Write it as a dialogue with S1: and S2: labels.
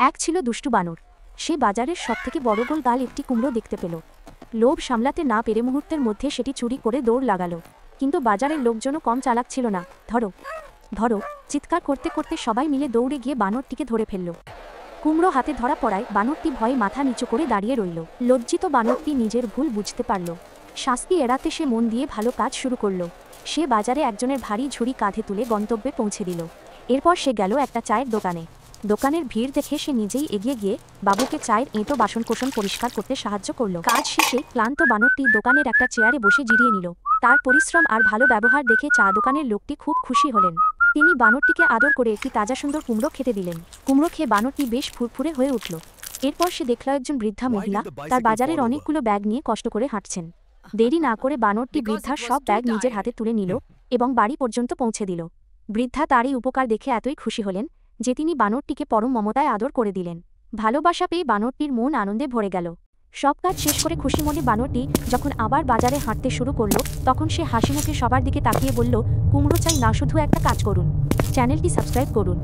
S1: এক ছিল দুষ্টু বানর। সে বাজারের সবথেকে বড় গোল গাল একটি কুমড়ো দেখতে পেল। লোভ সামলাতে না পেরে মুহূর্তের মধ্যে সেটি চুরি করে দৌড় লাগালো। কিন্তু বাজারের লোকজনও কম চালাক ছিল না। ধরো ধরো চিৎকার করতে করতে সবাই মিলে দৌড়ে গিয়ে বানরটিকে ধরে ফেলল। কুমড়ো হাতে ধরা পড়ায় বানরটি ভয়ে মাথা নিচু করে দাঁড়িয়ে রইল। লজ্জিত বানরটি নিজের ভুল বুঝতে পারল। শাস্তি এড়াতে সে মন দিয়ে ভালো কাজ শুরু করল। সে বাজারে একজনের ভারী ঝুড়ি কাঁধে তুলে গন্তব্যে পৌঁছে দিল। এরপর সে গেল একটা চায়ের দোকানে। দোকানের ভিড় দেখে সে নিজেই এগিয়ে গিয়ে বাবুকে চায়ের এঁটো বাসনকোসন পরিষ্কার করতে সাহায্য করল। কাজ শেষে ক্লান্ত বানরটি দোকানের একটা চেয়ারে বসে জিরিয়ে নিল। তার পরিশ্রম আর ভালো ব্যবহার দেখে চা দোকানের লোকটি খুব খুশি হলেন। তিনি বানরটিকে আদর করে একটি তাজা সুন্দর কুমড়ো খেতে দিলেন। কুমড়ো খেয়ে বানরটি বেশ ফুরফুরে হয়ে উঠল। এরপর সে দেখল একজন বৃদ্ধা মহিলা তার বাজারের অনেকগুলো ব্যাগ নিয়ে কষ্ট করে হাঁটছেন। দেরি না করে বানরটি বৃদ্ধার সব ব্যাগ নিজের হাতে তুলে নিল এবং বাড়ি পর্যন্ত পৌঁছে দিল। বৃদ্ধা তার এই উপকার দেখে এতই খুশি হলেন যে তিনি বানরটিকে পরম মমতায় আদর করে দিলেন। ভালোবাসা পেয়ে বানরটির মন আনন্দে ভরে গেল। সব কাজ শেষ করে খুশি মনে বানরটি যখন আবার বাজারে হাঁটতে শুরু করলো, তখন সে হাসিমুখে সবার দিকে তাকিয়ে বলল, কুমড়ো চাই না, শুধু একটা কাজ করুন, চ্যানেলটি সাবস্ক্রাইব করুন।